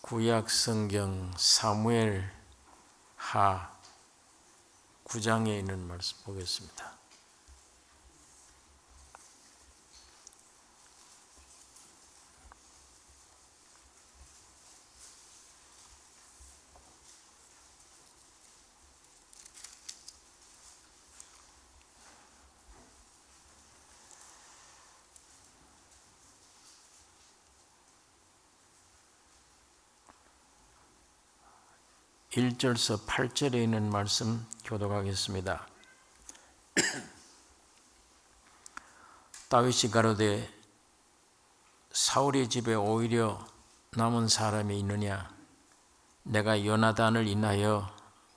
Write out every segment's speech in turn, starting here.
구약 성경 사무엘 하 9장에 있는 말씀 보겠습니다. 일 1절서 8절에 있는 말씀 교독하겠습니다. 다윗이 가로되 사울의 집에 오히려 남은 사람이 있느냐? 내가 요나단을 인하여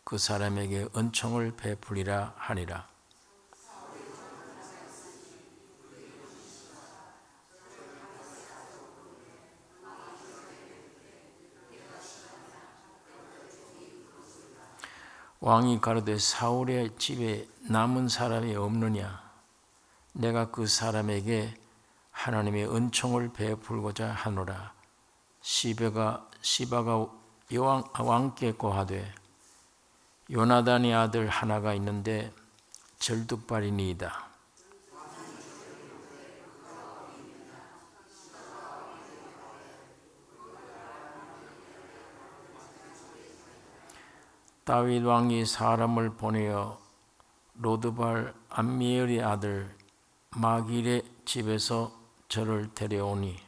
그 사람에게 은총을 베풀리라 하니라. 왕이 가로되 사울의 집에 남은 사람이 없느냐? 내가 그 사람에게 하나님의 은총을 베풀고자 하노라. 시바가 왕께 고하되 요나단의 아들 하나가 있는데 절뚝발이니이다. 다윗 왕이 사람을 보내어 로드발 암미엘의 아들 마길의 집에서 저를 데려오니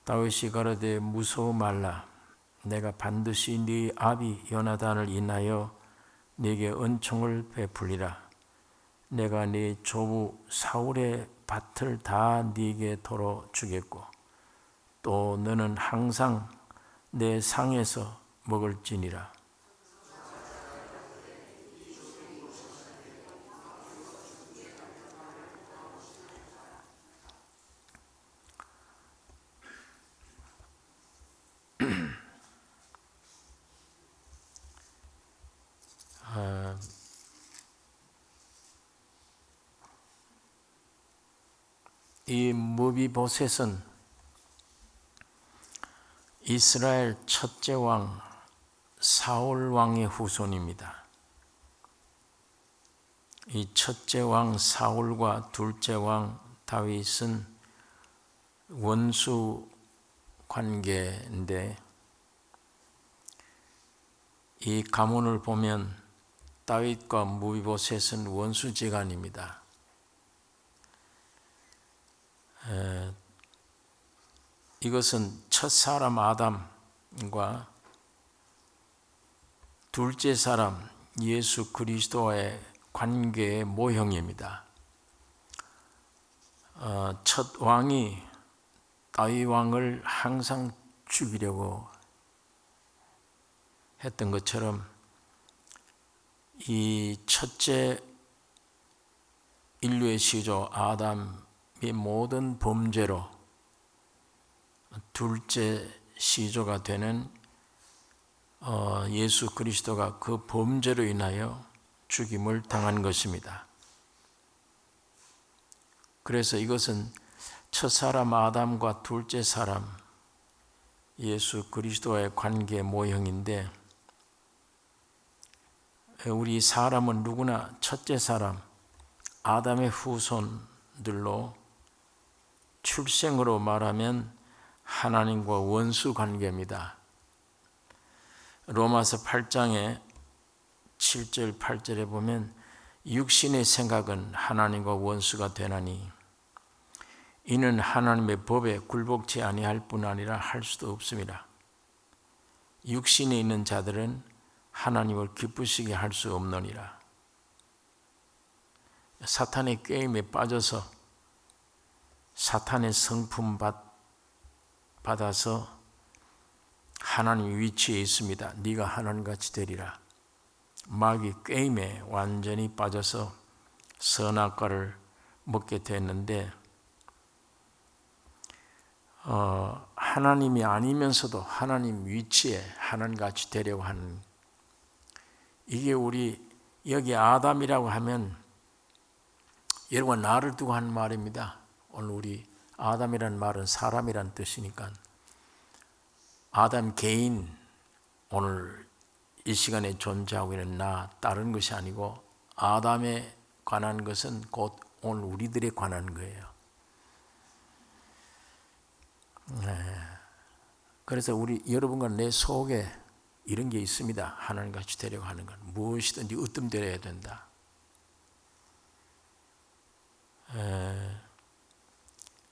다윗이 가로되 무서워 말라. 내가 반드시 네 아비 요나단을 인하여 네게 은총을 베풀리라. 내가 네 조부 사울의 밭을 다 네게 도로 주겠고 또 너는 항상 내 상에서 먹을지니라. 이 무비보셋은 이스라엘 첫째 왕 사울 왕의 후손입니다. 이 첫째 왕 사울과 둘째 왕 다윗은 원수 관계인데 이 가문을 보면 다윗과 무비보셋은 원수지간입니다. 이것은 첫사람 아담과 둘째 사람 예수 그리스도와의 관계의 모형입니다. 첫 왕이 다윗 왕을 항상 죽이려고 했던 것처럼 이 첫째 인류의 시조 아담의 모든 범죄로 둘째 시조가 되는 예수 그리스도가 그 범죄로 인하여 죽임을 당한 것입니다. 그래서 이것은 첫사람 아담과 둘째 사람 예수 그리스도와의 관계 모형인데 우리 사람은 누구나 첫째 사람 아담의 후손들로 출생으로 말하면 하나님과 원수 관계입니다. 로마서 8장에 7절 8절에 보면 육신의 생각은 하나님과 원수가 되나니 이는 하나님의 법에 굴복치 아니할 뿐 아니라 할 수도 없습니다. 육신에 있는 자들은 하나님을 기쁘시게 할 수 없느니라. 사탄의 꾀임에 빠져서 사탄의 성품 받아서 하나님 위치에 있습니다. 네가 하나님같이 되리라. 마귀 꾀임에 완전히 빠져서 선악과를 먹게 됐는데 하나님이 아니면서도 하나님 위치에 하나님같이 되려고 하는 이게 우리 여기 아담이라고 하면 여러분 나를 두고 하는 말입니다. 오늘 우리 아담이라는 말은 사람이란 뜻이니까 아담 개인 오늘 이 시간에 존재하고 있는 나 다른 것이 아니고 아담에 관한 것은 곧 오늘 우리들에 관한 거예요. 그래서 우리 여러분과 내 속에 이런 게 있습니다. 하나님 같이 되려고 하는 건 무엇이든지 으뜸되어야 된다.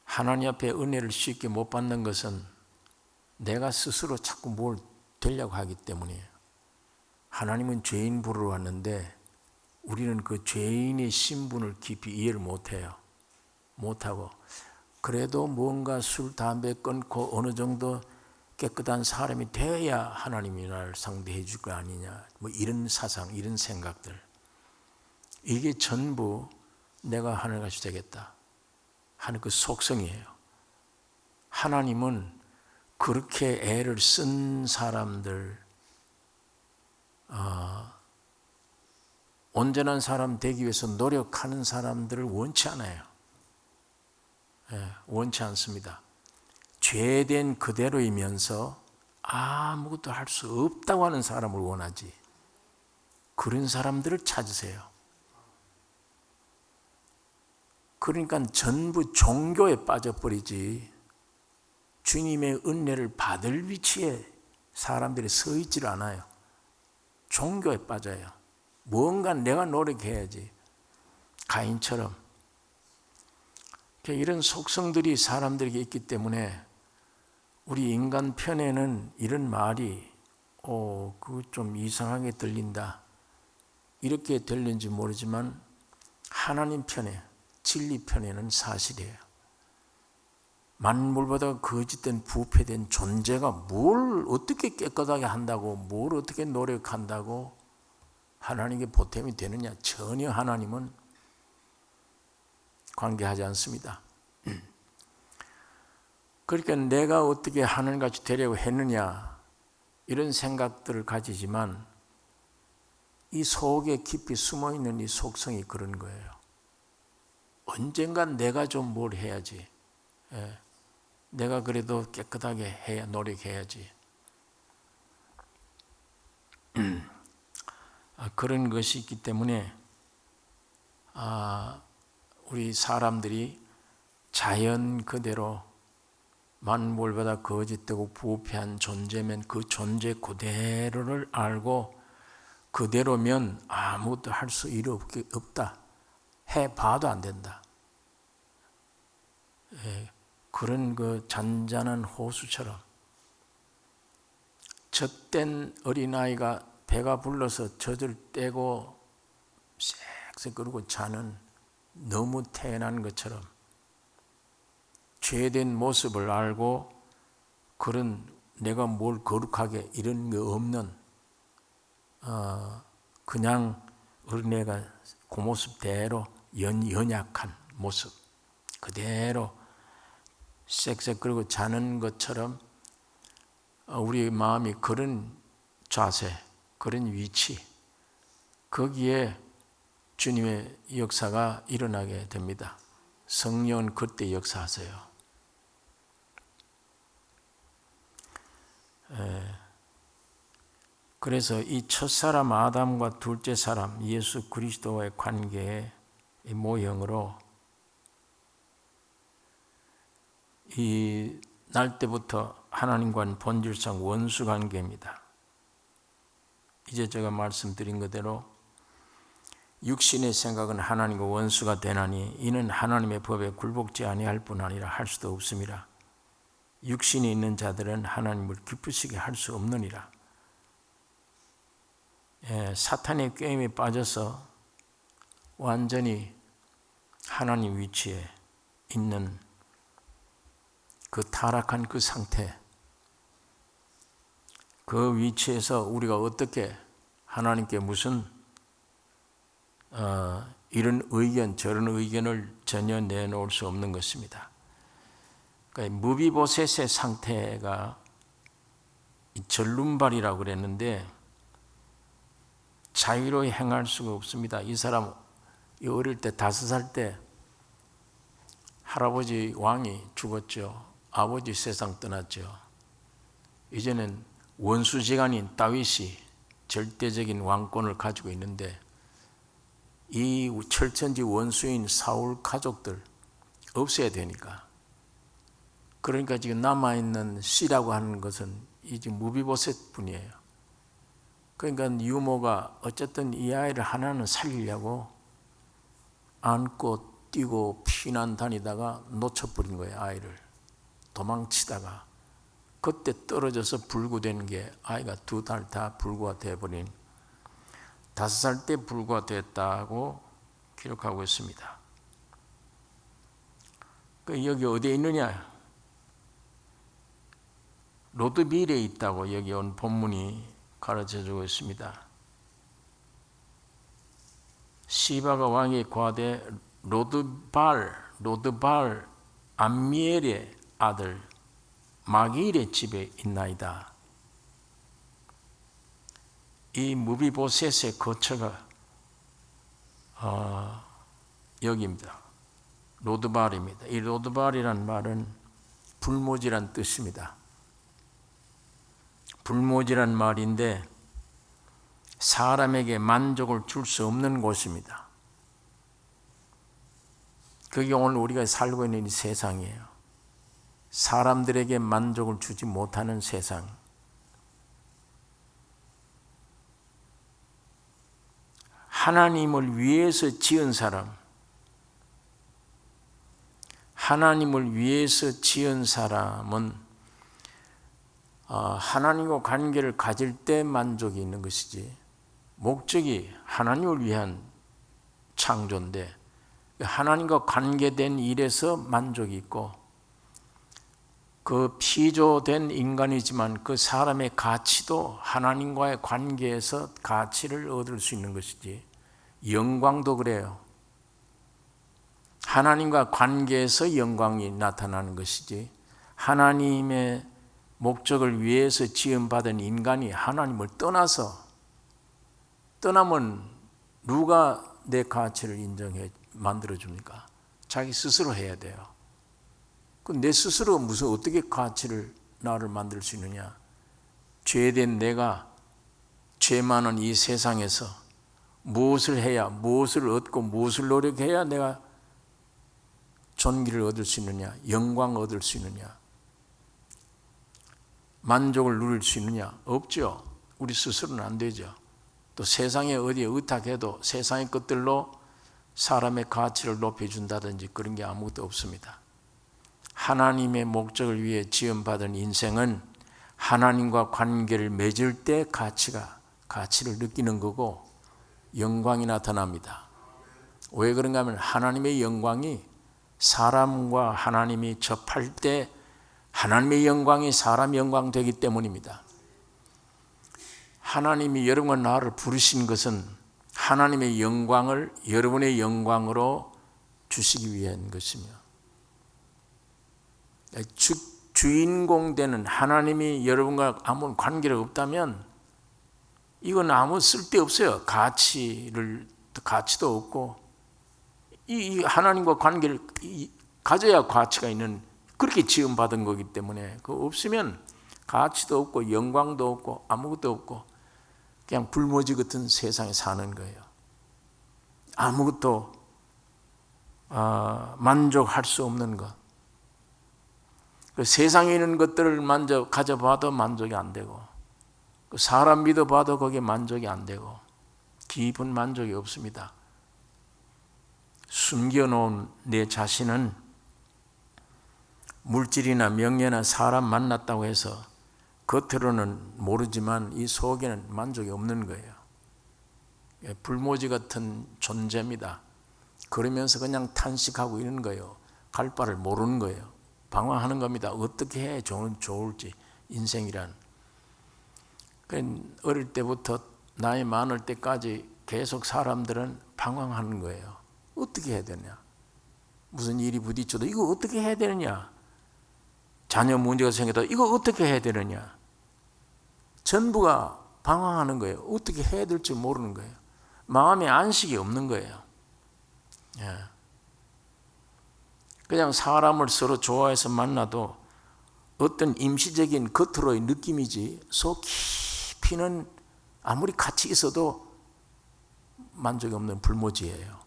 하나님 앞에 은혜를 쉽게 못 받는 것은 내가 스스로 자꾸 뭘 되려고 하기 때문이에요. 하나님은 죄인 부르러 왔는데 우리는 그 죄인의 신분을 깊이 이해를 못해요. 못하고 그래도 뭔가 술, 담배 끊고 어느 정도 깨끗한 사람이 되어야 하나님이 나를 상대해 줄 거 아니냐, 뭐 이런 사상, 이런 생각들, 이게 전부 내가 하늘같이 되겠다 하는 그 속성이에요. 하나님은 그렇게 애를 쓴 사람들, 온전한 사람 되기 위해서 노력하는 사람들을 원치 않아요. 원치 않습니다. 죄된 그대로이면서 아무것도 할 수 없다고 하는 사람을 원하지. 그런 사람들을 찾으세요. 그러니까 전부 종교에 빠져버리지 주님의 은혜를 받을 위치에 사람들이 서 있질 않아요. 종교에 빠져요. 뭔가 내가 노력해야지. 가인처럼. 이런 속성들이 사람들에게 있기 때문에 우리 인간 편에는 이런 말이 그거 좀 이상하게 들린다 이렇게 들리는지 모르지만 하나님 편에, 진리 편에는 사실이에요. 만물보다 거짓된 부패된 존재가 뭘 어떻게 깨끗하게 한다고, 뭘 어떻게 노력한다고 하나님께 보탬이 되느냐. 전혀 하나님은 관계하지 않습니다. 그러니까 내가 어떻게 하늘같이 되려고 했느냐 이런 생각들을 가지지만 이 속에 깊이 숨어있는 이 속성이 그런 거예요. 언젠간 내가 좀 뭘 해야지. 내가 그래도 깨끗하게 해야, 노력해야지. 그런 것이 있기 때문에 우리 사람들이 자연 그대로 만물보다 거짓되고 부패한 존재면 그 존재 그대로를 알고 그대로면 아무것도 할 수 없다. 해봐도 안 된다. 그런 그 잔잔한 호수처럼 젖된 어린아이가 배가 불러서 젖을 떼고 쌕쌕 끓고 자는 너무 태어난 것처럼 죄된 모습을 알고 그런 내가 뭘 거룩하게 이런 거 없는 그냥 어린애가 그 모습대로 연약한 모습 그대로 쌕쌕 끓고 자는 것처럼 우리 마음이 그런 자세, 그런 위치, 거기에 주님의 역사가 일어나게 됩니다. 성령은 그때 역사하세요. 그래서 이 첫사람 아담과 둘째 사람 예수 그리스도와의 관계의 모형으로 이 날 때부터 하나님과는 본질상 원수 관계입니다. 이제 제가 말씀드린 그대로 육신의 생각은 하나님과 원수가 되나니 이는 하나님의 법에 굴복지 아니할 뿐 아니라 할 수도 없습니다. 육신이 있는 자들은 하나님을 기쁘시게 할 수 없느니라. 사탄의 꾀임에 빠져서 완전히 하나님 위치에 있는 그 타락한 그 상태, 그 위치에서 우리가 어떻게 하나님께 무슨 이런 의견 저런 의견을 전혀 내놓을 수 없는 것입니다. 그러니까 무비보셋의 상태가 전륜발이라고 그랬는데 자유로이 행할 수가 없습니다. 이 사람 어릴 때 5살 때 할아버지 왕이 죽었죠. 아버지 세상 떠났죠. 이제는 원수지간인 다윗이 절대적인 왕권을 가지고 있는데 이 철천지 원수인 사울 가족들 없애야 되니까, 그러니까 지금 남아있는 씨라고 하는 것은 이제 무비보셋 뿐이에요. 그러니까 유모가 어쨌든 이 아이를 하나는 살리려고 안고 뛰고 피난 다니다가 놓쳐버린 거예요. 아이를 도망치다가 그때 떨어져서 불구된 게 아이가 2달 다 불구가 되어버린, 5살 때 불구가 됐다고 기록하고 있습니다. 여기 어디에 있느냐? 로드빌에 있다고 여기 온 본문이 가르쳐주고 있습니다. 시바가 왕이 고하되 로드발 암미엘의 아들 마길의 집에 있나이다. 이 무비보셋의 거처가 여기입니다. 로드발입니다. 이 로드발이란 말은 불모지란 뜻입니다. 불모지란 말인데 사람에게 만족을 줄 수 없는 곳입니다. 그게 오늘 우리가 살고 있는 이 세상이에요. 사람들에게 만족을 주지 못하는 세상. 하나님을 위해서 지은 사람, 하나님을 위해서 지은 사람은 하나님과 관계를 가질 때 만족이 있는 것이지, 목적이 하나님을 위한 창조인데 하나님과 관계된 일에서 만족이 있고, 그 피조된 인간이지만 그 사람의 가치도 하나님과의 관계에서 가치를 얻을 수 있는 것이지, 영광도 그래요. 하나님과 관계에서 영광이 나타나는 것이지, 하나님의 목적을 위해서 지음받은 인간이 하나님을 떠나면 누가 내 가치를 인정해 만들어줍니까? 자기 스스로 해야 돼요. 내 스스로 무슨 어떻게 가치를 나를 만들 수 있느냐? 죄된 내가 죄 많은 이 세상에서 무엇을 해야, 무엇을 얻고 무엇을 노력해야 내가 존귀를 얻을 수 있느냐, 영광을 얻을 수 있느냐, 만족을 누릴 수 있느냐? 없죠. 우리 스스로는 안 되죠. 또 세상에 어디에 의탁해도 세상의 것들로 사람의 가치를 높여준다든지 그런 게 아무것도 없습니다. 하나님의 목적을 위해 지음받은 인생은 하나님과 관계를 맺을 때 가치를 느끼는 거고 영광이 나타납니다. 왜 그런가 하면 하나님의 영광이 사람과 하나님이 접할 때 하나님의 영광이 사람 영광 되기 때문입니다. 하나님이 여러분과 나를 부르신 것은 하나님의 영광을 여러분의 영광으로 주시기 위한 것이며, 주인공 되는 하나님이 여러분과 아무 관계가 없다면 이건 아무 쓸데없어요. 가치도 없고, 이 하나님과 관계를 가져야 가치가 있는, 그렇게 지음받은 거기 때문에 그거 없으면 가치도 없고 영광도 없고 아무것도 없고 그냥 불모지 같은 세상에 사는 거예요. 아무것도 만족할 수 없는 것. 세상에 있는 것들을 가져봐도 만족이 안 되고, 사람 믿어봐도 거기에 만족이 안 되고, 깊은 만족이 없습니다. 숨겨놓은 내 자신은 물질이나 명예나 사람 만났다고 해서 겉으로는 모르지만 이 속에는 만족이 없는 거예요. 불모지 같은 존재입니다. 그러면서 그냥 탄식하고 있는 거예요. 갈 바를 모르는 거예요. 방황하는 겁니다. 어떻게 해야 좋을지, 인생이란. 어릴 때부터 나이 많을 때까지 계속 사람들은 방황하는 거예요. 어떻게 해야 되냐? 무슨 일이 부딪혀도 이거 어떻게 해야 되느냐? 자녀 문제가 생겨도 이거 어떻게 해야 되느냐? 전부가 방황하는 거예요. 어떻게 해야 될지 모르는 거예요. 마음에 안식이 없는 거예요. 예. 그냥 사람을 서로 좋아해서 만나도 어떤 임시적인 겉으로의 느낌이지 속 깊이는 아무리 같이 있어도 만족이 없는 불모지예요.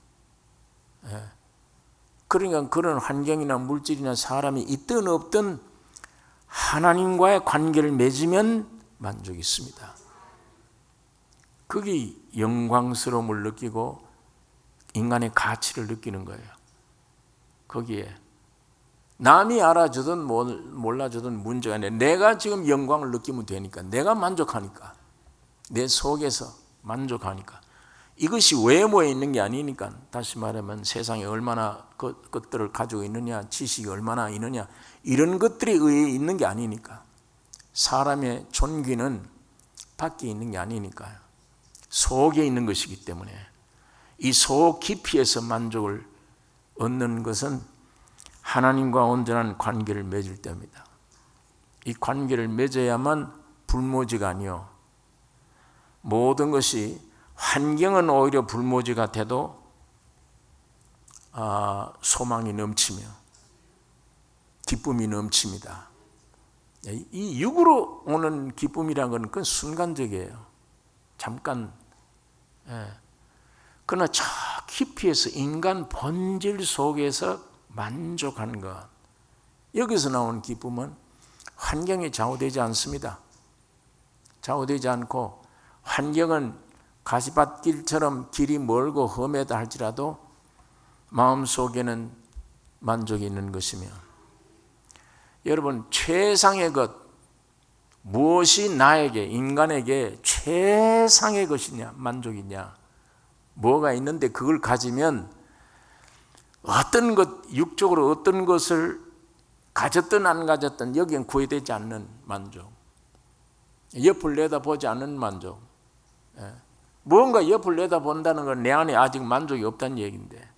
예. 그러니까 그런 환경이나 물질이나 사람이 있든 없든 하나님과의 관계를 맺으면 만족이 있습니다. 그게 영광스러움을 느끼고 인간의 가치를 느끼는 거예요. 거기에 남이 알아주든 몰라주든 문제가 아니라 내가 지금 영광을 느끼면 되니까, 내가 만족하니까, 내 속에서 만족하니까. 이것이 외모에 있는 게 아니니까, 다시 말하면 세상에 얼마나 것들을 가지고 있느냐, 지식이 얼마나 있느냐, 이런 것들에 의해 있는 게 아니니까. 사람의 존귀는 밖에 있는 게 아니니까요. 속에 있는 것이기 때문에 이 속 깊이에서 만족을 얻는 것은 하나님과 온전한 관계를 맺을 때입니다. 이 관계를 맺어야만 불모지가 아니요, 모든 것이, 환경은 오히려 불모지가 돼도 소망이 넘치며 기쁨이 넘칩니다. 이 육으로 오는 기쁨이라는 건 그건 순간적이에요. 잠깐. 그러나 저 깊이에서 인간 본질 속에서 만족하는 것, 여기서 나오는 기쁨은 환경에 좌우되지 않습니다. 좌우되지 않고, 환경은 가시밭길처럼 길이 멀고 험하다 할지라도 마음속에는 만족이 있는 것이며, 여러분, 최상의 것, 무엇이 나에게, 인간에게 최상의 것이냐, 만족이냐, 뭐가 있는데 그걸 가지면 어떤 것, 육적으로 어떤 것을 가졌든 안 가졌든 여기엔 구애되지 않는 만족, 옆을 내다보지 않는 만족. 무언가 옆을 내다본다는 건 내 안에 아직 만족이 없다는 얘기인데,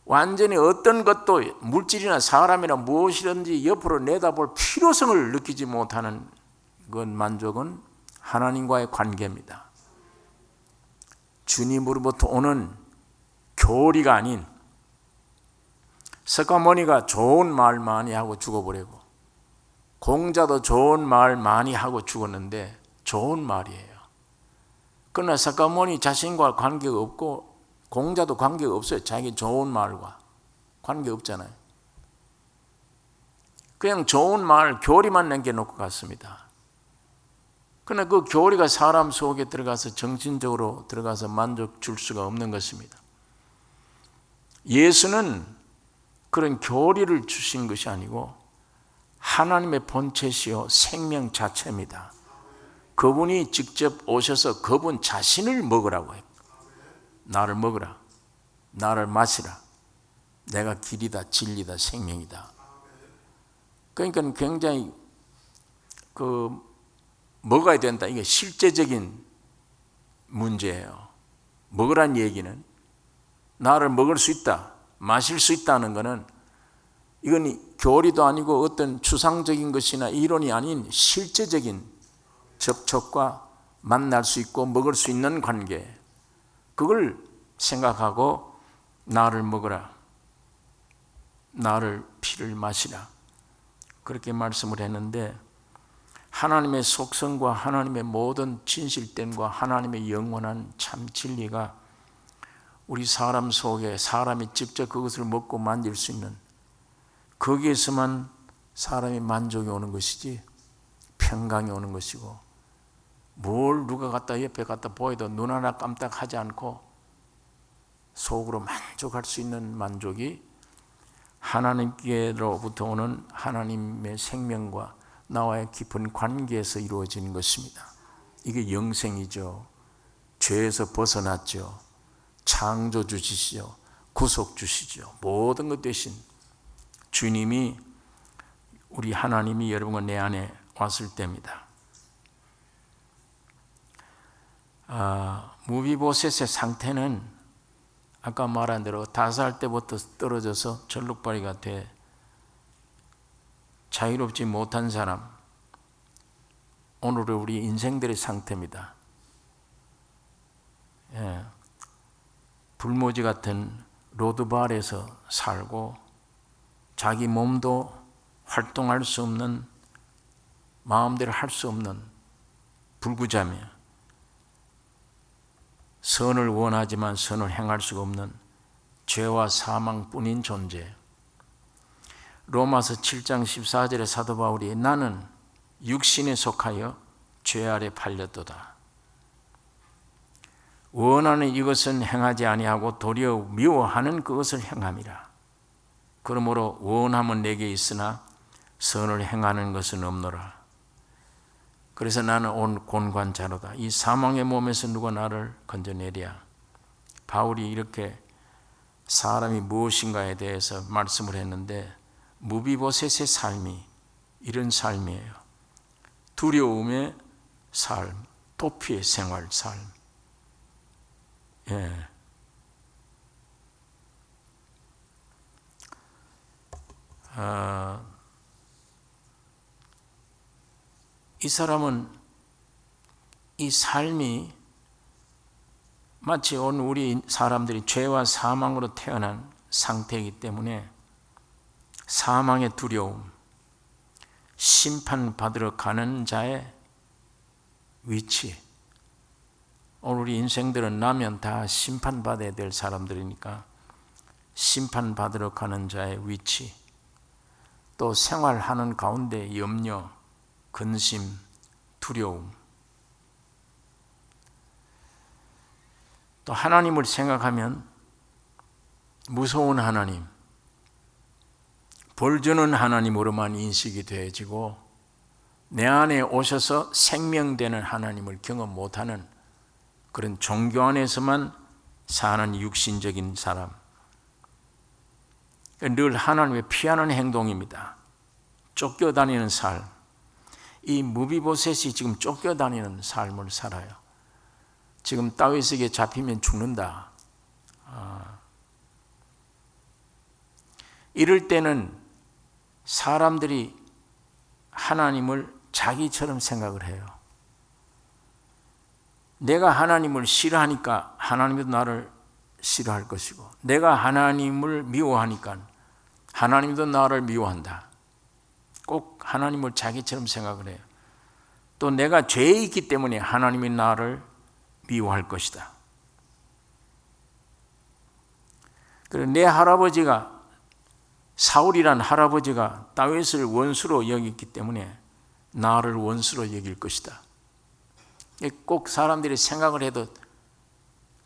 완전히 어떤 것도 물질이나 사람이나 무엇이든지 옆으로 내다볼 필요성을 느끼지 못하는 그 만족은 하나님과의 관계입니다. 주님으로부터 오는 교리가 아닌, 석가모니가 좋은 말 많이 하고 죽어버리고, 공자도 좋은 말 많이 하고 죽었는데 좋은 말이에요. 그러나 석가모니 자신과 관계가 없고 공자도 관계가 없어요. 자기 좋은 말과 관계 없잖아요. 그냥 좋은 말, 교리만 남겨놓고 갔습니다. 그러나 그 교리가 사람 속에 들어가서 정신적으로 들어가서 만족 줄 수가 없는 것입니다. 예수는 그런 교리를 주신 것이 아니고 하나님의 본체시요 생명 자체입니다. 그분이 직접 오셔서 그분 자신을 먹으라고 해요. 나를 먹으라, 나를 마시라, 내가 길이다, 진리다, 생명이다. 그러니까 굉장히 먹어야 된다, 이게 실제적인 문제예요. 먹으란 얘기는, 나를 먹을 수 있다, 마실 수 있다는 것은 이건 교리도 아니고 어떤 추상적인 것이나 이론이 아닌 실제적인 접촉과 만날 수 있고 먹을 수 있는 관계, 그걸 생각하고 나를 먹으라, 나를 피를 마시라, 그렇게 말씀을 했는데, 하나님의 속성과 하나님의 모든 진실됨과 하나님의 영원한 참 진리가 우리 사람 속에, 사람이 직접 그것을 먹고 만질 수 있는, 거기에서만 사람이 만족이 오는 것이지 평강이 오는 것이고, 뭘 누가 갖다 옆에 갖다 보여도 눈 하나 깜짝하지 않고 속으로 만족할 수 있는 만족이 하나님께로부터 오는 하나님의 생명과 나와의 깊은 관계에서 이루어지는 것입니다. 이게 영생이죠. 죄에서 벗어났죠. 창조 주시죠. 구속 주시죠. 모든 것 대신 주님이, 우리 하나님이 여러분과 내 안에 왔을 때입니다. 무비보셋의 상태는 아까 말한 대로 5살 때부터 떨어져서 절룩발이가 돼 자유롭지 못한 사람, 오늘의 우리 인생들의 상태입니다. 불모지 같은 로드발에서 살고 자기 몸도 활동할 수 없는, 마음대로 할 수 없는 불구자며 선을 원하지만 선을 행할 수가 없는 죄와 사망뿐인 존재. 로마서 7장 14절에 사도 바울이 나는 육신에 속하여 죄 아래 팔렸도다. 원하는 이것은 행하지 아니하고 도리어 미워하는 그것을 행함이라. 그러므로 원함은 내게 있으나 선을 행하는 것은 없노라. 그래서 나는 온 곤관자로다. 이 사망의 몸에서 누가 나를 건져내랴. 바울이 이렇게 사람이 무엇인가에 대해서 말씀을 했는데 무비보셋의 삶이 이런 삶이에요. 두려움의 삶, 도피의 생활 삶. 이 사람은 이 삶이 마치 오늘 우리 사람들이 죄와 사망으로 태어난 상태이기 때문에 사망의 두려움, 심판받으러 가는 자의 위치. 오늘 우리 인생들은 나면 다 심판받아야 될 사람들이니까 심판받으러 가는 자의 위치, 또 생활하는 가운데 염려, 근심, 두려움, 또 하나님을 생각하면 무서운 하나님, 벌 주는 하나님으로만 인식이 되어지고 내 안에 오셔서 생명되는 하나님을 경험 못하는 그런 종교 안에서만 사는 육신적인 사람, 늘 하나님을 피하는 행동입니다. 쫓겨다니는 삶. 이 무비보셋이 지금 쫓겨다니는 삶을 살아요. 지금 다윗에게 잡히면 죽는다. 이럴 때는 사람들이 하나님을 자기처럼 생각을 해요. 내가 하나님을 싫어하니까 하나님도 나를 싫어할 것이고, 내가 하나님을 미워하니까 하나님도 나를 미워한다. 꼭 하나님을 자기처럼 생각을 해요. 또 내가 죄에 있기 때문에 하나님이 나를 미워할 것이다. 그리고 내 할아버지가, 사울이란 할아버지가 다윗을 원수로 여겼기 때문에 나를 원수로 여길 것이다. 꼭 사람들이 생각을 해도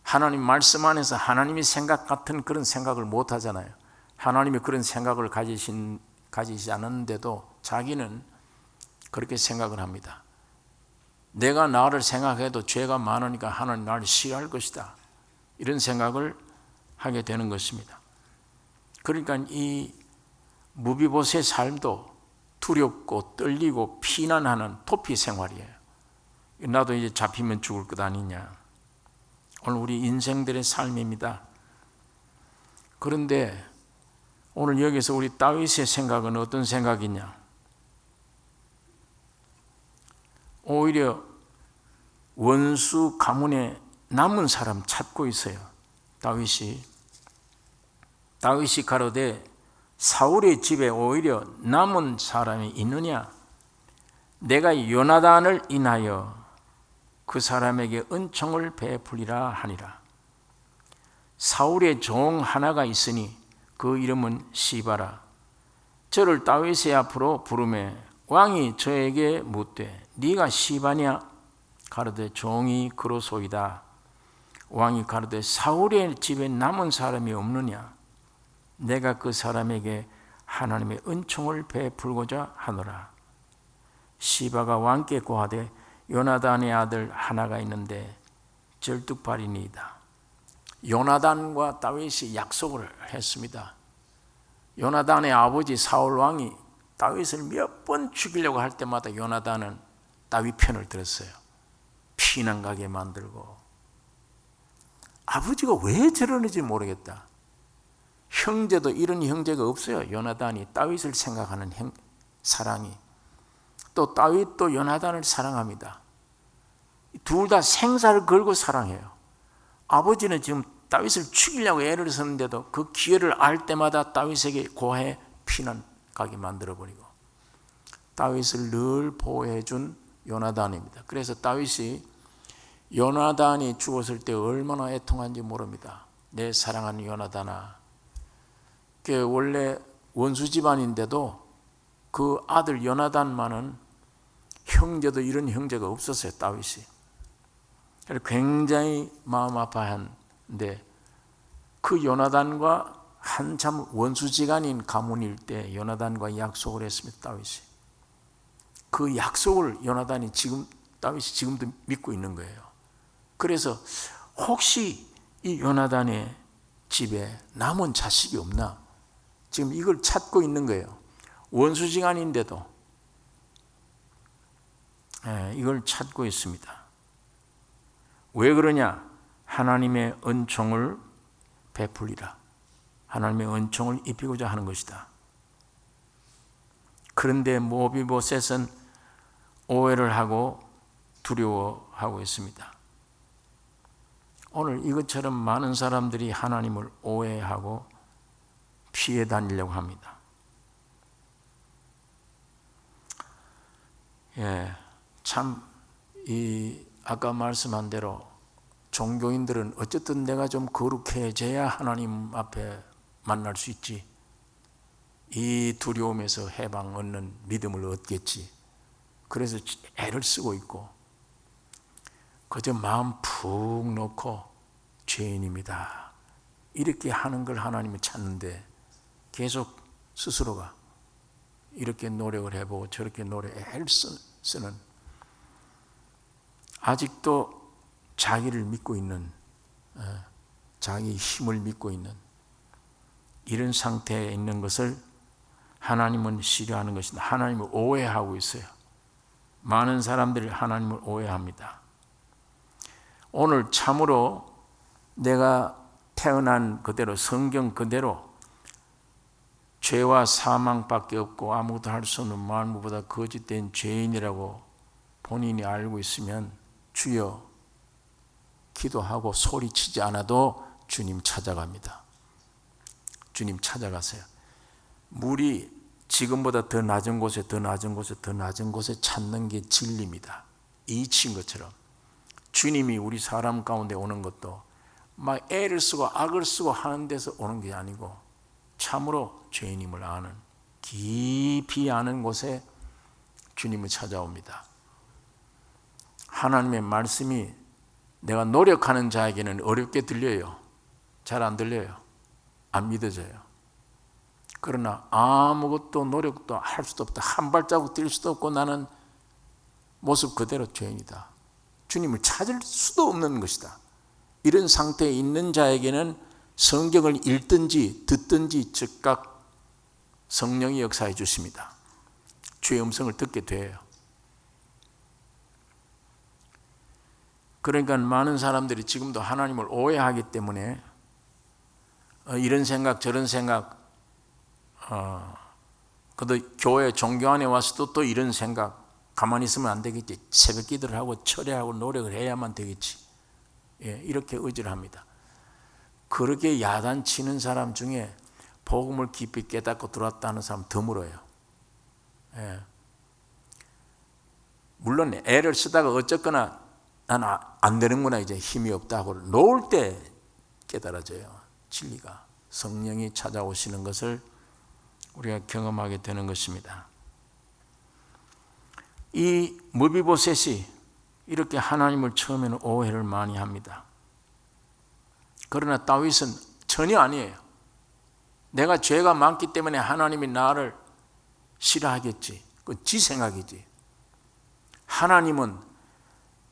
하나님 말씀 안에서 하나님의 생각 같은 그런 생각을 못 하잖아요. 하나님이 그런 생각을 가지지 않았는데도 자기는 그렇게 생각을 합니다. 내가 나를 생각해도 죄가 많으니까 하나님 나를 싫어할 것이다. 이런 생각을 하게 되는 것입니다. 그러니까 이 무비보셋의 삶도 두렵고 떨리고 피난하는 도피 생활이에요. 나도 이제 잡히면 죽을 것 아니냐. 오늘 우리 인생들의 삶입니다. 그런데 오늘 여기서 우리 다윗의 생각은 어떤 생각이냐? 오히려 원수 가문에 남은 사람 찾고 있어요. 다윗이 가로되 사울의 집에 오히려 남은 사람이 있느냐? 내가 요나단을 인하여 그 사람에게 은총을 베풀리라 하니라. 사울의 종 하나가 있으니 그 이름은 시바라. 저를 다윗의 앞으로 부르매 왕이 저에게 묻되 네가 시바냐? 가로되 종이 그로소이다. 왕이 가로되 사울의 집에 남은 사람이 없느냐? 내가 그 사람에게 하나님의 은총을 베풀고자 하노라. 시바가 왕께 고하되 요나단의 아들 하나가 있는데 절뚝발이니이다. 요나단과 다윗이 약속을 했습니다. 요나단의 아버지 사울 왕이 다윗을 몇 번 죽이려고 할 때마다 요나단은 다윗 편을 들었어요. 피난 가게 만들고. 아버지가 왜 저러는지 모르겠다. 형제도 이런 형제가 없어요. 요나단이 다윗을 생각하는 사랑이. 또 다윗도 요나단을 사랑합니다. 둘 다 생사를 걸고 사랑해요. 아버지는 지금 다윗을 죽이려고 애를 쓰는데도 그 기회를 알 때마다 다윗에게 고해 피난 가게 만들어버리고 다윗을 늘 보호해 준 요나단입니다. 그래서 다윗이 요나단이 죽었을 때 얼마나 애통한지 모릅니다. 내 사랑하는 요나단아. 원래 원수 집안인데도 그 아들 요나단만은 형제도 이런 형제가 없었어요. 다윗이. 굉장히 마음 아파하는데 그 요나단과 한참 원수지간인 가문일 때 요나단과 약속을 했습니다. 다윗이. 그 약속을 다윗이 지금도 믿고 있는 거예요. 그래서 혹시 이 요나단의 집에 남은 자식이 없나? 지금 이걸 찾고 있는 거예요. 원수지간인데도 이걸 찾고 있습니다. 왜 그러냐? 하나님의 은총을 베풀리라. 하나님의 은총을 입히고자 하는 것이다. 그런데 모비보셋은 오해를 하고 두려워하고 있습니다. 오늘 이것처럼 많은 사람들이 하나님을 오해하고 피해 다니려고 합니다. 아까 말씀한 대로 종교인들은 어쨌든 내가 좀 거룩해져야 하나님 앞에 만날 수 있지. 이 두려움에서 해방 얻는 믿음을 얻겠지. 그래서 애를 쓰고 있고 그저 마음 푹 놓고 죄인입니다. 이렇게 하는 걸 하나님이 찾는데 계속 스스로가 이렇게 노력을 해보고 저렇게 애를 쓰는 아직도 자기를 믿고 있는 자기 힘을 믿고 있는 이런 상태에 있는 것을 하나님은 싫어하는 것입니다. 하나님을 오해하고 있어요. 많은 사람들이 하나님을 오해합니다. 오늘 참으로 내가 태어난 그대로 성경 그대로 죄와 사망밖에 없고 아무것도 할 수 없는 만물보다 거짓된 죄인이라고 본인이 알고 있으면 주여 기도하고 소리치지 않아도 주님 찾아갑니다. 주님 찾아가세요. 물이 지금보다 더 낮은 곳에 더 낮은 곳에 더 낮은 곳에 찾는 게 진리입니다. 이 친구처럼 주님이 우리 사람 가운데 오는 것도 막 애를 쓰고 악을 쓰고 하는 데서 오는 게 아니고 참으로 죄인임을 아는 깊이 아는 곳에 주님을 찾아옵니다. 하나님의 말씀이 내가 노력하는 자에게는 어렵게 들려요. 잘 안 들려요. 안 믿어져요. 그러나 아무것도 노력도 할 수도 없다. 한 발자국 뛸 수도 없고 나는 모습 그대로 죄인이다. 주님을 찾을 수도 없는 것이다. 이런 상태에 있는 자에게는 성경을 읽든지 듣든지 즉각 성령이 역사해 주십니다. 주의 음성을 듣게 돼요. 그러니까 많은 사람들이 지금도 하나님을 오해하기 때문에 이런 생각 저런 생각 그래도 교회 종교 안에 와서도 또 이런 생각 가만히 있으면 안 되겠지. 새벽 기도를 하고 철회하고 노력을 해야만 되겠지. 이렇게 의지를 합니다. 그렇게 야단치는 사람 중에 복음을 깊이 깨닫고 들어왔다는 사람 드물어요. 물론 애를 쓰다가 어쨌거나 난 안 되는구나 이제 힘이 없다고 놓을 때 깨달아져요. 진리가 성령이 찾아오시는 것을 우리가 경험하게 되는 것입니다. 이 무비보셋이 이렇게 하나님을 처음에는 오해를 많이 합니다. 그러나 다윗은 전혀 아니에요. 내가 죄가 많기 때문에 하나님이 나를 싫어하겠지. 그 지 생각이지. 하나님은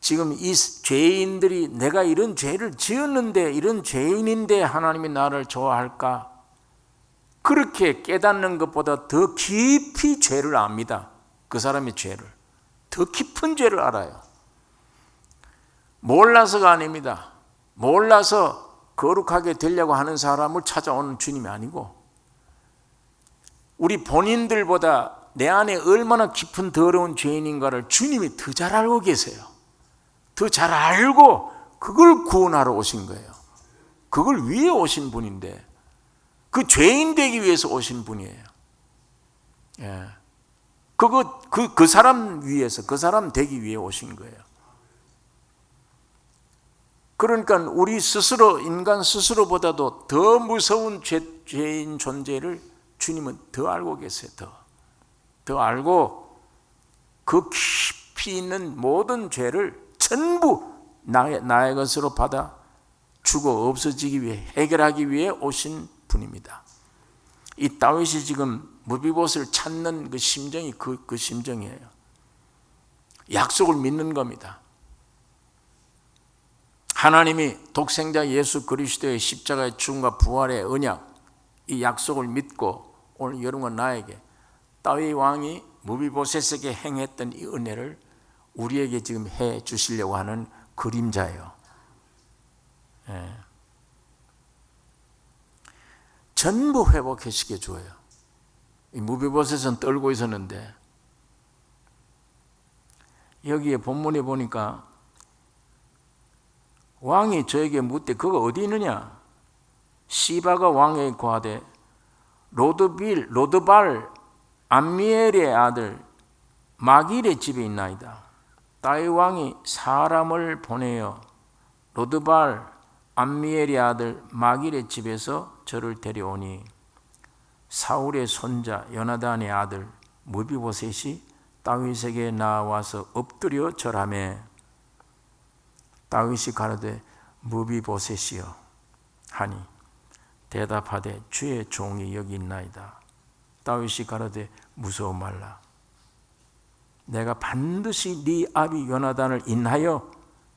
지금 이 죄인들이 내가 이런 죄를 지었는데 이런 죄인인데 하나님이 나를 좋아할까? 그렇게 깨닫는 것보다 더 깊이 죄를 압니다. 그 사람의 죄를. 더 깊은 죄를 알아요. 몰라서가 아닙니다. 몰라서 거룩하게 되려고 하는 사람을 찾아오는 주님이 아니고 우리 본인들보다 내 안에 얼마나 깊은 더러운 죄인인가를 주님이 더 잘 알고 계세요. 더 잘 알고 그걸 구원하러 오신 거예요. 그걸 위해 오신 분인데, 그 죄인 되기 위해서 오신 분이에요. 예. 그 사람 위해서, 그 사람 되기 위해 오신 거예요. 그러니까 우리 스스로, 인간 스스로보다도 더 무서운 죄인 존재를 주님은 더 알고 계세요. 더 알고 그 깊이 있는 모든 죄를 전부 나의 것으로 받아 죽어 없어지기 위해, 해결하기 위해 오신 분입니다. 이 다윗이 지금 무비봇을 찾는 그 심정이 그 심정이에요. 약속을 믿는 겁니다. 하나님이 독생자 예수 그리스도의 십자가의 죽음과 부활의 언약, 이 약속을 믿고 오늘 여러분과 나에게 다윗 왕이 무비보셋에게 행했던 이 은혜를 우리에게 지금 해 주시려고 하는 그림자예요. 예. 전부 회복시켜 줘요. 이 무비보셋은 떨고 있었는데, 여기에 본문에 보니까 왕이 저에게 묻되 그가 어디 있느냐? 시바가 왕에게 고하되 로드발 암미엘의 아들 마길의 집에 있나이다. 다윗 왕이 사람을 보내어 로드발 암미엘의 아들 마길의 집에서 저를 데려오니 사울의 손자 요나단의 아들 무비보셋이 다윗에게 나와서 엎드려 절하매 다윗이 가로되 무비보셋이여 하니 대답하되 주의 종이 여기 있나이다. 다윗이 가로되 무서워 말라. 내가 반드시 네 아비 요나단을 인하여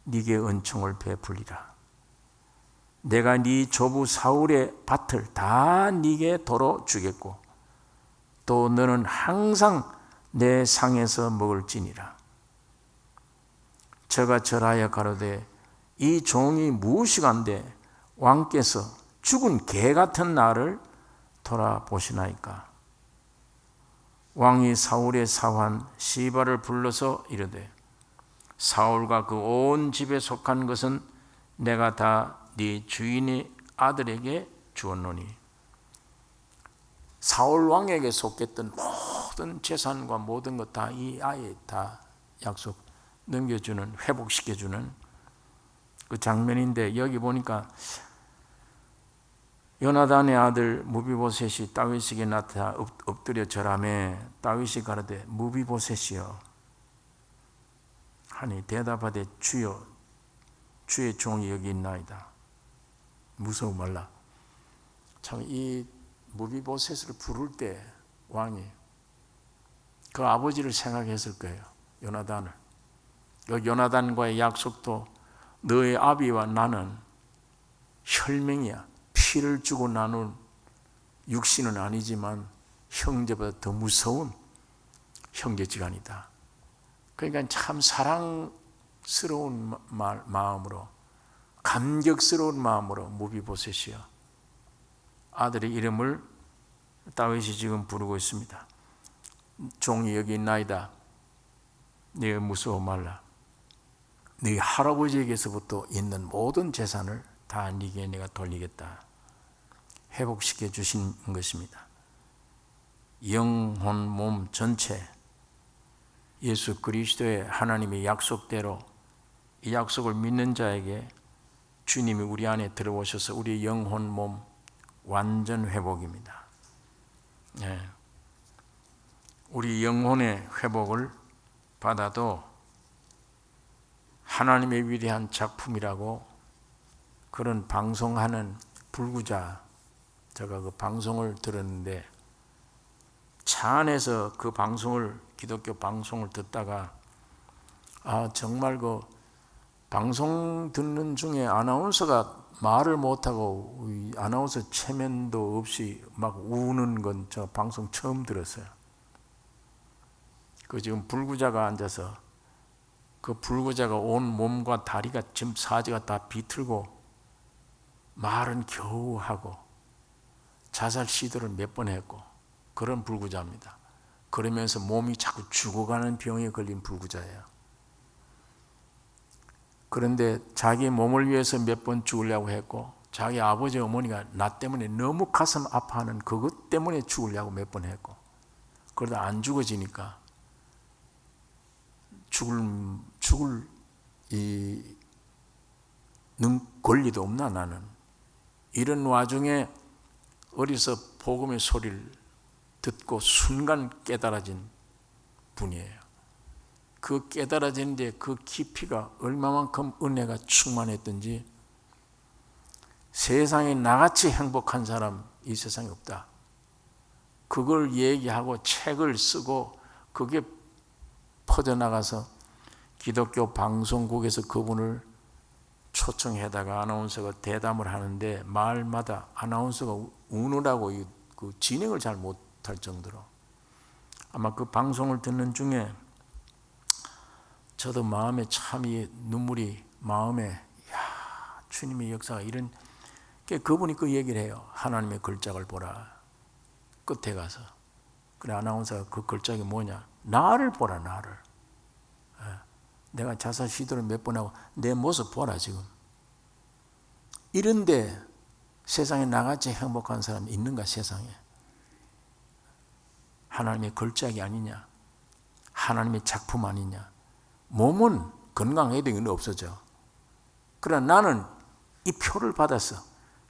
네게 은총을 베풀리라. 내가 네 조부 사울의 밭을 다 네게 도로 주겠고 또 너는 항상 내 상에서 먹을지니라. 저가 절하여 가로되 이 종이 무엇이간데 왕께서 죽은 개 같은 나를 돌아보시나이까. 왕이 사울의 사환 시바를 불러서 이르되 사울과 그 온 집에 속한 것은 내가 다 네 주인의 아들에게 주었노니. 사울 왕에게 속했던 모든 재산과 모든 것 다 이 아이에 다 약속 넘겨주는, 회복시켜주는 그 장면인데, 여기 보니까 요나단의 아들 무비보셋이 다윗에게 나타나 엎드려 절하매 다윗이 가로되 무비보셋이여 하니 대답하되 주여 주의 종이 여기 있나이다. 무서워 말라. 참 이 무비보셋을 부를 때 왕이 그 아버지를 생각했을 거예요. 요나단을. 요나단과의 약속도 너의 아비와 나는 혈맹이야. 피를 주고 나눈 육신은 아니지만 형제보다 더 무서운 형제지간이다. 그러니까 참 사랑스러운 마음으로, 감격스러운 마음으로 무비보셋이여 아들의 이름을 다윗이 지금 부르고 있습니다. 종이 여기 있나이다. 네가 무서워 말라. 네 할아버지에게서부터 있는 모든 재산을 다 네게 내가 돌리겠다. 회복시켜 주신 것입니다. 영혼, 몸 전체 예수 그리스도의 하나님의 약속대로 이 약속을 믿는 자에게 주님이 우리 안에 들어오셔서 우리 영혼, 몸 완전 회복입니다. 네. 우리 영혼의 회복을 받아도 하나님의 위대한 작품이라고 그런 방송하는 불구자, 제가 그 방송을 들었는데 차 안에서 그 방송을, 기독교 방송을 듣다가 정말 그 방송 듣는 중에 아나운서가 말을 못하고 아나운서 체면도 없이 막 우는 건 저 방송 처음 들었어요. 그 지금 불구자가 앉아서 그 불구자가 온 몸과 다리가 지금 사지가 다 비틀고 말은 겨우 하고 자살 시도를 몇 번 했고 그런 불구자입니다. 그러면서 몸이 자꾸 죽어가는 병에 걸린 불구자예요. 그런데 자기 몸을 위해서 몇 번 죽으려고 했고, 자기 아버지 어머니가 나 때문에 너무 가슴 아파하는 그것 때문에 죽으려고 몇 번 했고, 그러다 안 죽어지니까 죽을 권리도 없나 나는. 이런 와중에 어디서 복음의 소리를 듣고 순간 깨달아진 분이에요. 그 깨달아지는데 그 깊이가 얼마만큼 은혜가 충만했던지, 세상에 나같이 행복한 사람 이 세상에 없다. 그걸 얘기하고 책을 쓰고 그게 퍼져나가서 기독교 방송국에서 그분을 초청해다가 아나운서가 대담을 하는데 말마다 아나운서가 우느라고 그 진행을 잘 못할 정도로, 아마 그 방송을 듣는 중에 저도 마음에 참 눈물이 마음에, 야, 주님의 역사가 이런, 그분이 그 얘기를 해요. 하나님의 걸작을 보라. 끝에 가서. 그래, 아나운서가 그 걸작이 뭐냐? 나를 보라, 나를. 내가 자살 시도를 몇 번 하고 내 모습 보라 지금. 이런데 세상에 나같이 행복한 사람이 있는가, 세상에? 하나님의 걸작이 아니냐? 하나님의 작품 아니냐? 몸은 건강해도 이건 없어져. 그러나 나는 이 표를 받았어.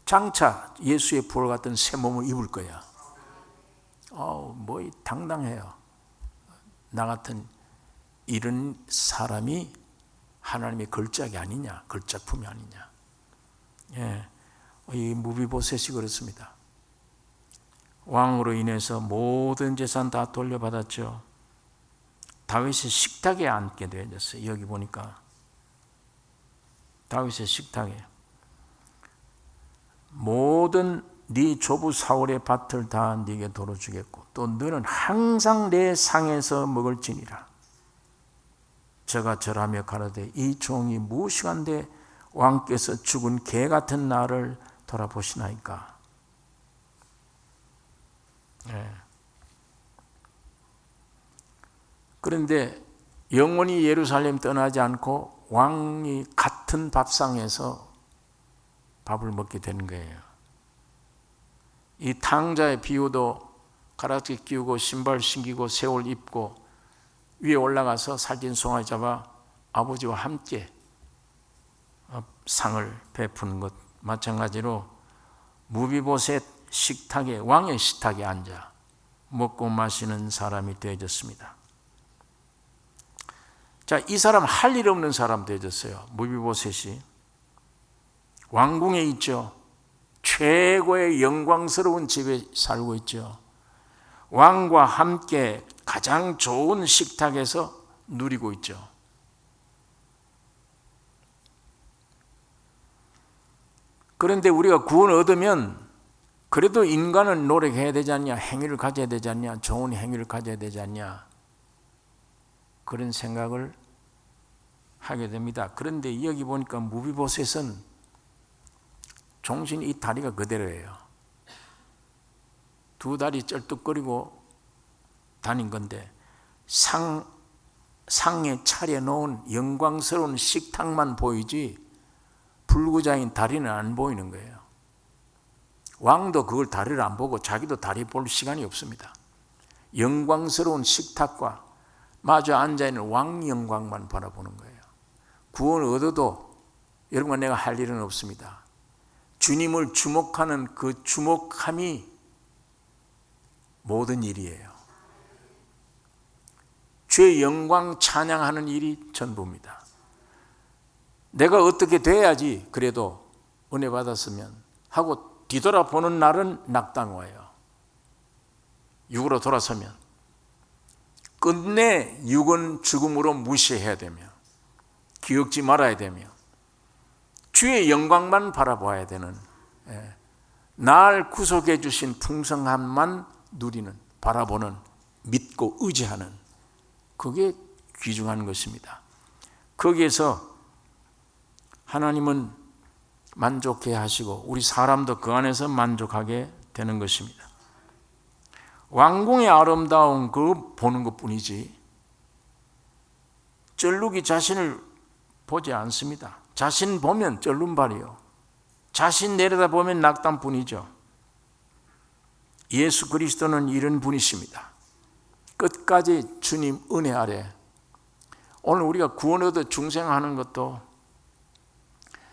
장차 예수의 부활 같은 새 몸을 입을 거야. 뭐 당당해요. 나 같은 이런 사람이 하나님의 걸작이 아니냐, 걸작품이 아니냐. 예, 이 무비보셋이 그렇습니다. 왕으로 인해서 모든 재산 다 돌려받았죠. 다윗의 식탁에 앉게 되었어요. 여기 보니까 다윗의 식탁에 모든 네 조부 사울의 밭을 다 네게 도로 주겠고 또 너는 항상 내 상에서 먹을지니라. 저가 절하며 가로되 이 종이 무시간데 왕께서 죽은 개 같은 나를 돌아보시나이까. 네. 그런데 영원히 예루살렘 떠나지 않고 왕이 같은 밥상에서 밥을 먹게 되는 거예요. 이 탕자의 비유도 가락지 끼우고 신발 신기고 새 옷 입고 위에 올라가서 살찐 송아지 잡아 아버지와 함께 상을 베푸는 것 마찬가지로 무비보셋 식탁에, 왕의 식탁에 앉아 먹고 마시는 사람이 되어졌습니다. 자, 이 사람 할 일 없는 사람 되어졌어요. 무비보셋이 왕궁에 있죠. 최고의 영광스러운 집에 살고 있죠. 왕과 함께 가장 좋은 식탁에서 누리고 있죠. 그런데 우리가 구원을 얻으면 그래도 인간은 노력해야 되지 않냐, 행위를 가져야 되지 않냐, 좋은 행위를 가져야 되지 않냐, 그런 생각을 하게 됩니다. 그런데 여기 보니까 무비보셋은 종신 이 다리가 그대로예요. 두 다리 쩔뚝거리고 다닌 건데 상에 차려놓은 영광스러운 식탁만 보이지 불구자인 다리는 안 보이는 거예요. 왕도 그걸 다리를 안 보고 자기도 다리 볼 시간이 없습니다. 영광스러운 식탁과 마주 앉아있는 왕 영광만 바라보는 거예요. 구원을 얻어도 여러분과 내가 할 일은 없습니다. 주님을 주목하는 그 주목함이 모든 일이에요. 주의 영광 찬양하는 일이 전부입니다. 내가 어떻게 돼야지 그래도 은혜 받았으면 하고 뒤돌아보는 날은 낙담이에요. 육으로 돌아서면 끝내 육은 죽음으로 무시해야 되며 기억지 말아야 되며 주의 영광만 바라봐야 되는, 날 구속해 주신 풍성함만 누리는, 바라보는, 믿고 의지하는, 그게 귀중한 것입니다. 거기에서 하나님은 만족해 하시고 우리 사람도 그 안에서 만족하게 되는 것입니다. 왕궁의 아름다운 그 보는 것뿐이지 쩔룩이 자신을 보지 않습니다. 자신 보면 쩔룩발이요, 자신 내려다보면 낙담뿐이죠. 예수 그리스도는 이런 분이십니다. 끝까지 주님 은혜 아래. 오늘 우리가 구원 얻어 중생하는 것도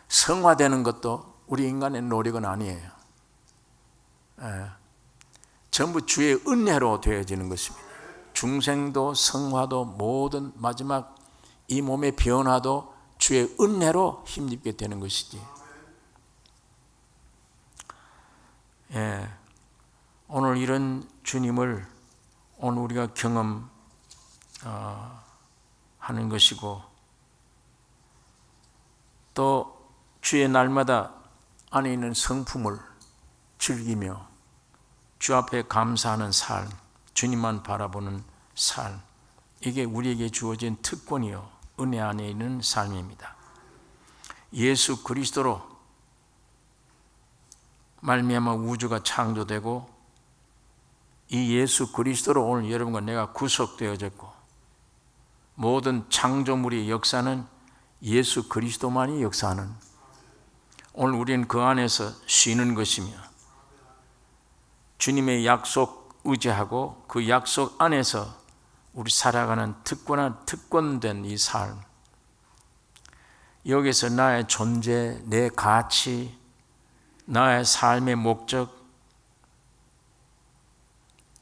성화되는 것도 우리 인간의 노력은 아니에요. 전부 주의 은혜로 되어지는 것입니다. 중생도 성화도 모든 마지막 이 몸의 변화도 주의 은혜로 힘입게 되는 것이지. 오늘 이런 주님을 오늘 우리가 경험하는 것이고, 또 주의 날마다 안에 있는 성품을 즐기며 주 앞에 감사하는 삶, 주님만 바라보는 삶, 이게 우리에게 주어진 특권이요 은혜 안에 있는 삶입니다. 예수 그리스도로 말미암아 우주가 창조되고, 이 예수 그리스도로 오늘 여러분과 내가 구속되어졌고, 모든 창조물의 역사는 예수 그리스도만이 역사하는, 오늘 우리는 그 안에서 쉬는 것이며 주님의 약속 의지하고 그 약속 안에서 우리 살아가는 특권된 이 삶, 여기서 나의 존재, 내 가치, 나의 삶의 목적,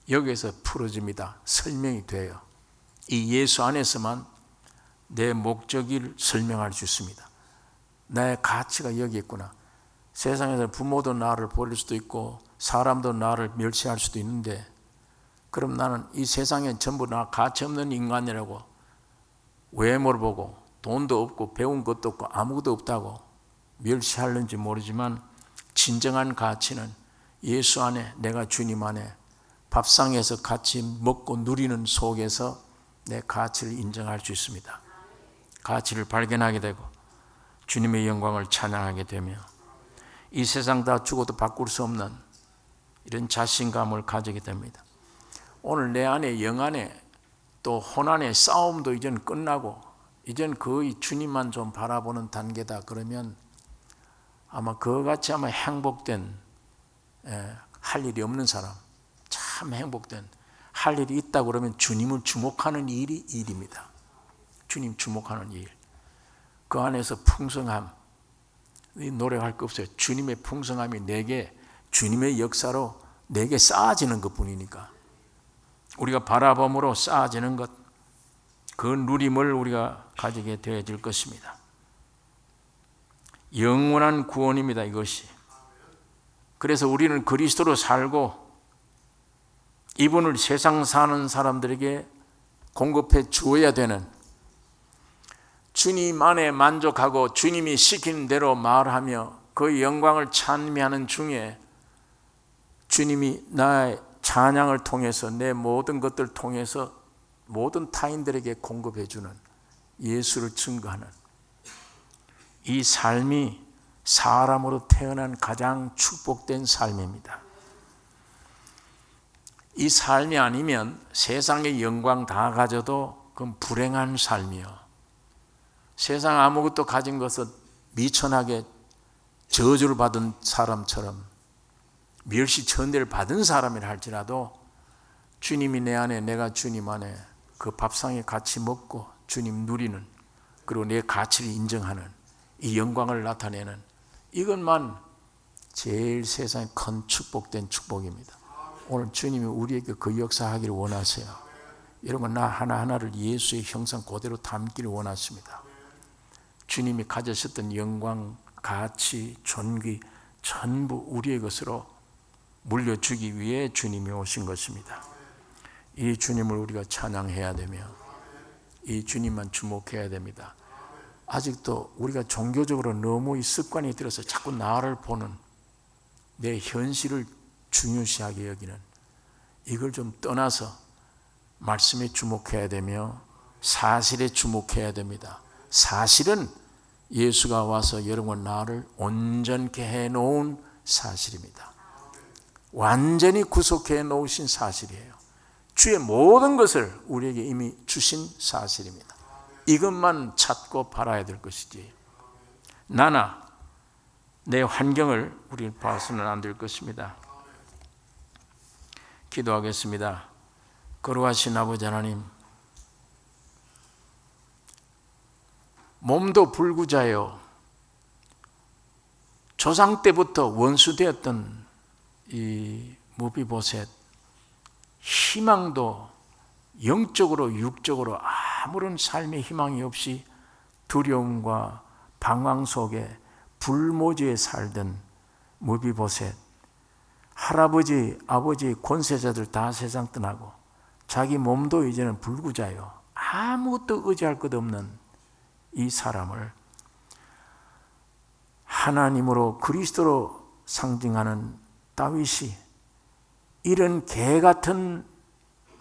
여기에서 풀어집니다. 설명이 돼요. 이 예수 안에서만 내 목적을 설명할 수 있습니다. 나의 가치가 여기 있구나. 세상에서 부모도 나를 버릴 수도 있고 사람도 나를 멸시할 수도 있는데, 그럼 나는 이 세상에 전부 나 가치 없는 인간이라고 외모를 보고 돈도 없고 배운 것도 없고 아무것도 없다고 멸시하는지 모르지만, 진정한 가치는 예수 안에, 내가 주님 안에 밥상에서 같이 먹고 누리는 속에서 내 가치를 인정할 수 있습니다. 가치를 발견하게 되고 주님의 영광을 찬양하게 되며, 이 세상 다 죽어도 바꿀 수 없는 이런 자신감을 가지게 됩니다. 오늘 내 안에, 영 안에, 또 혼 안에 싸움도 이제는 끝나고 이제는 거의 주님만 좀 바라보는 단계다. 그러면 아마 그같이 아마 행복된, 할 일이 없는 사람, 참 행복된, 할 일이 있다 그러면 주님을 주목하는 일이 일입니다. 주님 주목하는 일, 그 안에서 풍성함, 노력할 거 없어요. 주님의 풍성함이 내게, 주님의 역사로 내게 쌓아지는 것뿐이니까, 우리가 바라봄으로 쌓아지는 것, 그 누림을 우리가 가지게 되어질 것입니다. 영원한 구원입니다, 이것이. 그래서 우리는 그리스도로 살고 이분을 세상 사는 사람들에게 공급해 주어야 되는, 주님 안에 만족하고 주님이 시키는 대로 말하며 그 영광을 찬미하는 중에 주님이 나의 찬양을 통해서, 내 모든 것들을 통해서 모든 타인들에게 공급해 주는, 예수를 증거하는 이 삶이 사람으로 태어난 가장 축복된 삶입니다. 이 삶이 아니면 세상의 영광 다 가져도 그건 불행한 삶이요, 세상 아무것도 가진 것은 미천하게 저주를 받은 사람처럼 멸시천대를 받은 사람이라 할지라도, 주님이 내 안에, 내가 주님 안에 그 밥상에 같이 먹고 주님 누리는, 그리고 내 가치를 인정하는 이 영광을 나타내는, 이것만 제일 세상에 큰 축복된 축복입니다. 오늘 주님이 우리에게 그 역사하기를 원하세요. 여러분, 나 하나하나를 예수의 형상 그대로 담기를 원하십니다. 주님이 가지셨던 영광, 가치, 존귀 전부 우리의 것으로 물려주기 위해 주님이 오신 것입니다. 이 주님을 우리가 찬양해야 되며 이 주님만 주목해야 됩니다. 아직도 우리가 종교적으로 너무 이 습관이 들어서 자꾸 나를 보는, 내 현실을 중요시하게 여기는, 이걸 좀 떠나서 말씀에 주목해야 되며 사실에 주목해야 됩니다. 사실은 예수가 와서 여러분 나를 온전케 해놓은 사실입니다. 완전히 구속해 놓으신 사실이에요. 주의 모든 것을 우리에게 이미 주신 사실입니다. 이것만 찾고 바라야 될 것이지, 나나 내 환경을 우리 봐서는 안 될 것입니다. 기도하겠습니다. 거룩하신 아버지 하나님, 몸도 불구자요, 조상 때부터 원수되었던 이 무비보셋, 희망도 영적으로 육적으로 아무런 삶의 희망이 없이 두려움과 방황 속에 불모지에 살던 무비보셋, 할아버지, 아버지, 권세자들 다 세상 떠나고 자기 몸도 이제는 불구자요, 아무것도 의지할 것 없는 이 사람을 하나님으로 그리스도로 상징하는 다윗이 이런 개 같은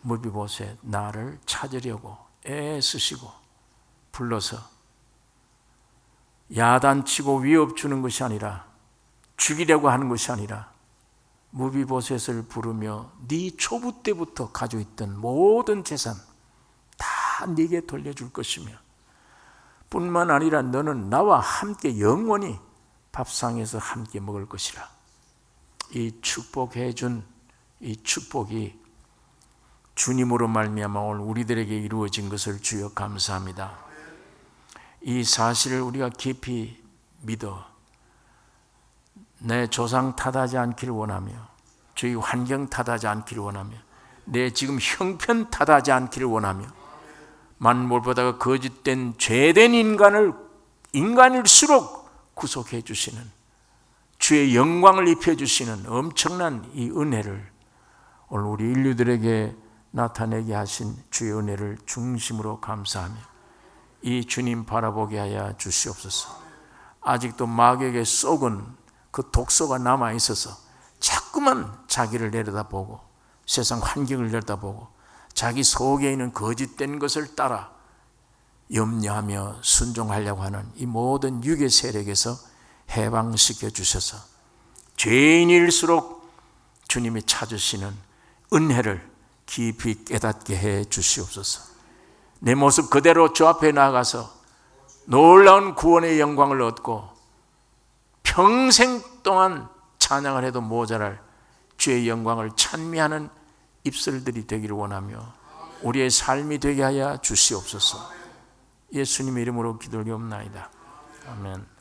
무비보셋 나를 찾으려고 애쓰시고 불러서 야단치고 위협 주는 것이 아니라, 죽이려고 하는 것이 아니라 무비보셋을 부르며 네 초부 때부터 가지고 있던 모든 재산 다 네게 돌려줄 것이며, 뿐만 아니라 너는 나와 함께 영원히 밥상에서 함께 먹을 것이라. 이 축복해 준 이 축복이 주님으로 말미암아 오늘 우리들에게 이루어진 것을 주여 감사합니다. 이 사실을 우리가 깊이 믿어 내 조상 탓하지 않기를 원하며, 주의 환경 탓하지 않기를 원하며, 내 지금 형편 탓하지 않기를 원하며, 만물보다가 거짓된 죄된 인간일수록 구속해 주시는 주의 영광을 입혀주시는 엄청난 이 은혜를 오늘 우리 인류들에게 나타내게 하신 주의 은혜를 중심으로 감사하며 이 주님 바라보게 하여 주시옵소서. 아직도 마귀에게 속은 그 독소가 남아있어서 자꾸만 자기를 내려다보고 세상 환경을 내려다보고 자기 속에 있는 거짓된 것을 따라 염려하며 순종하려고 하는 이 모든 육의 세력에서 해방시켜 주셔서 죄인일수록 주님이 찾으시는 은혜를 깊이 깨닫게 해 주시옵소서. 내 모습 그대로 주 앞에 나가서 놀라운 구원의 영광을 얻고 평생 동안 찬양을 해도 모자랄 주의 영광을 찬미하는 입술들이 되기를 원하며 우리의 삶이 되게 하여 주시옵소서. 예수님의 이름으로 기도드리옵나이다. 아멘.